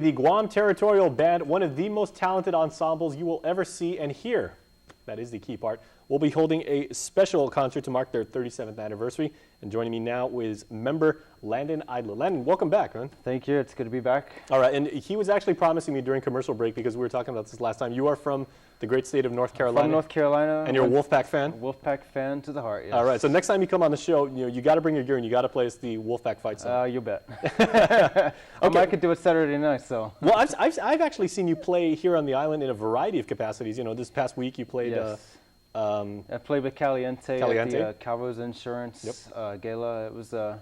The Guam Territorial Band, one of the most talented ensembles you will ever see and hear. That is the key part. We'll be holding a special concert to mark their 37th anniversary. And joining me now is member Landon Idler. Landon, welcome back, man. Thank you. It's good to be back. All right, and he was actually promising me during commercial break, because we were talking about this last time. You are from the great state of North Carolina. From North Carolina. And you're a Wolfpack fan? Wolfpack fan to the heart, yes. All right, so next time you come on the show, you got to bring your gear and you got to play us the Wolfpack fight song. You bet. Okay. I could do it Saturday night, so. Well, I've actually seen you play here on the island in a variety of capacities. You know, this past week you played. Yes. I played with Caliente at the Calvo's Insurance Gala. It was a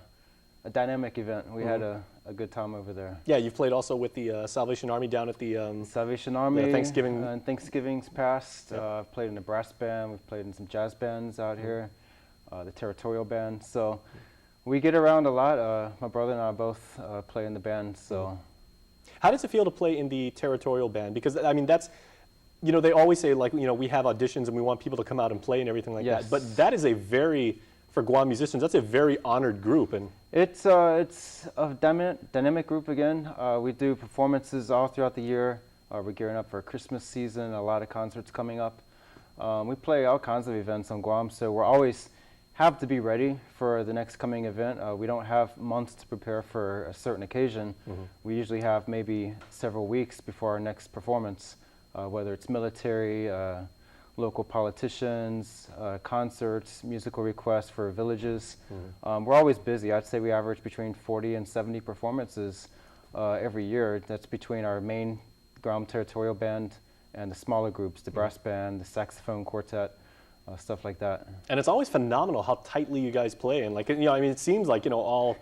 dynamic event. We had a good time over there. Yeah, you've played also with the Salvation Army down at the Salvation Army. Thanksgiving. And Thanksgiving's past. I've played in a brass band. We've played in some jazz bands out here. The Territorial Band. So we get around a lot. My brother and I both play in the band. So. How does it feel to play in the Territorial Band? Because I mean, that's. You know, they always say, like, you know, we have auditions and we want people to come out and play and everything like that. But that is a very, for Guam musicians, that's a very honored group. And it's a dynamic group again. We do performances all throughout the year. We're gearing up for Christmas season, a lot of concerts coming up. We play all kinds of events on Guam, so we're always have to be ready for the next coming event. We don't have months to prepare for a certain occasion. We usually have maybe several weeks before our next performance. Whether it's military, local politicians, concerts, musical requests for villages. We're always busy. I'd say we average between 40 and 70 performances every year. That's between our main Guam Territorial Band and the smaller groups, the brass band, the saxophone quartet, stuff like that. And it's always phenomenal how tightly you guys play. And like, you know, I mean, it seems like, you know,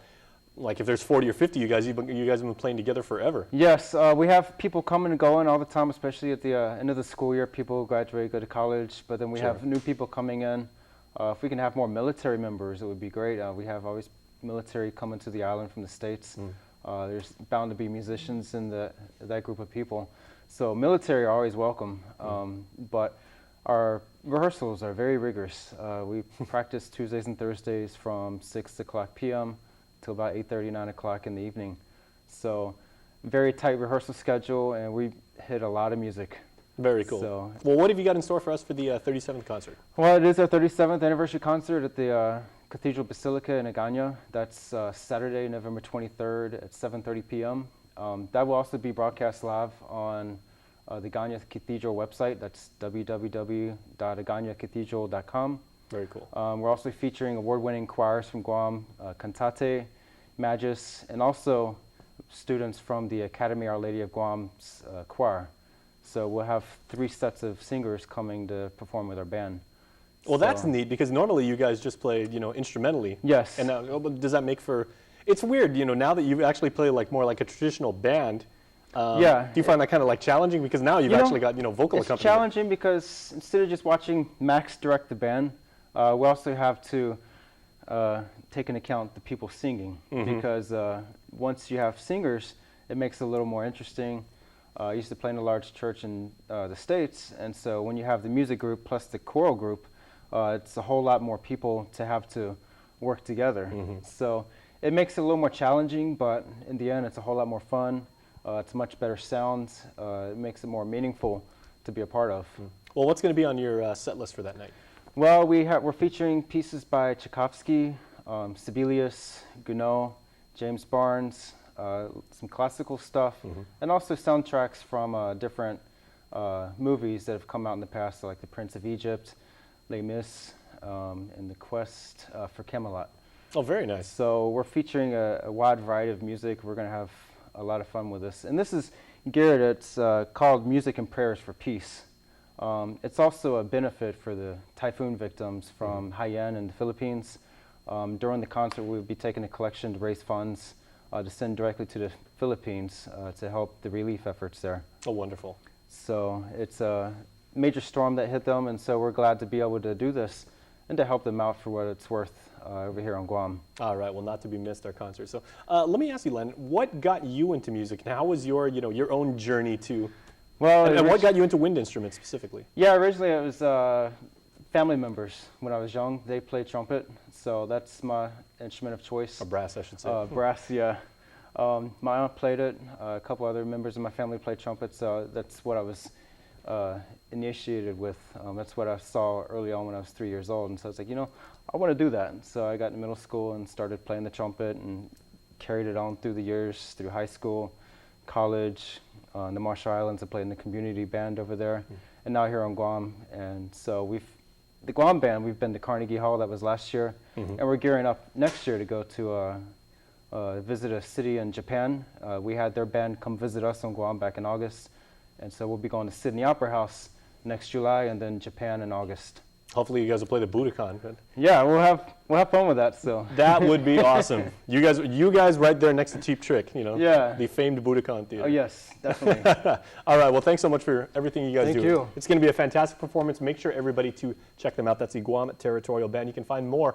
like if there's 40 or 50, you guys have been playing together forever. Yes, we have people coming and going all the time, especially at the end of the school year. People graduate, go to college, but then we have new people coming in. If we can have more military members, it would be great. We have always military coming to the island from the States. There's bound to be musicians in that group of people. So military are always welcome, but our rehearsals are very rigorous. We practice Tuesdays and Thursdays from 6 o'clock p.m. till about 8:30, 9 o'clock in the evening. So very tight rehearsal schedule, and we hit a lot of music. Very cool. So, well, what have you got in store for us for the 37th concert? Well, it is our 37th anniversary concert at the Cathedral Basilica in Agana. That's Saturday, November 23rd at 7:30 p.m. That will also be broadcast live on the Agana Cathedral website. That's www.aganacathedral.com. Very cool. We're also featuring award-winning choirs from Guam, Cantate, Magis, and also students from the Academy Our Lady of Guam's choir. So we'll have 3 sets of singers coming to perform with our band. Well, that's neat, because normally you guys just play, you know, instrumentally. Yes. And now, does that make for? It's weird, you know, now that you actually play like more like a traditional band. Do you find that kind of like challenging, because now you've actually got, you know, vocal accompaniment? It's challenging because instead of just watching Max direct the band, we also have to take into account the people singing, because once you have singers, it makes it a little more interesting. I used to play in a large church in the States, and so when you have the music group plus the choral group, it's a whole lot more people to have to work together. So it makes it a little more challenging, but in the end, it's a whole lot more fun. It's a much better sound. It makes it more meaningful to be a part of. Well, what's going to be on your set list for that night? Well, we're featuring pieces by Tchaikovsky, Sibelius, Gounod, James Barnes, some classical stuff, and also soundtracks from different movies that have come out in the past, like The Prince of Egypt, Les Mis, and The Quest for Camelot. Oh, very nice. So we're featuring a wide variety of music. We're going to have a lot of fun with this. And this is geared, it's called Music and Prayers for Peace. It's also a benefit for the typhoon victims from Haiyan in the Philippines. During the concert, we'll be taking a collection to raise funds to send directly to the Philippines to help the relief efforts there. Oh, wonderful. So it's a major storm that hit them, and so we're glad to be able to do this and to help them out for what it's worth over here on Guam. All right, well, not to be missed, our concert. So let me ask you, Len, what got you into music, and how was your, you know, your own journey to? Well, and what got you into wind instruments specifically? Yeah, originally it was family members. When I was young, they played trumpet, so that's my instrument of choice. A brass, I should say. Brass, yeah. My aunt played it. A couple other members of my family played trumpet, so that's what I was initiated with. That's what I saw early on when I was 3 years old, and so I was like, I want to do that. And so I got in middle school and started playing the trumpet and carried it on through the years, through high school, college, in the Marshall Islands. I played in the community band over there, and now here on Guam. And so the Guam band, we've been to Carnegie Hall, that was last year, and we're gearing up next year to go to visit a city in Japan. We had their band come visit us on Guam back in August, and so we'll be going to Sydney Opera House next July, and then Japan in August. Hopefully you guys will play the Budokan. But Yeah, we'll have fun with that. So that would be awesome. You guys right there next to Cheap Trick, Yeah. the famed Budokan Theater. Oh yes, definitely. All right, well, thanks so much for everything you guys do. Thank you. It's going to be a fantastic performance. Make sure everybody to check them out. That's the Guam Territorial Band. You can find more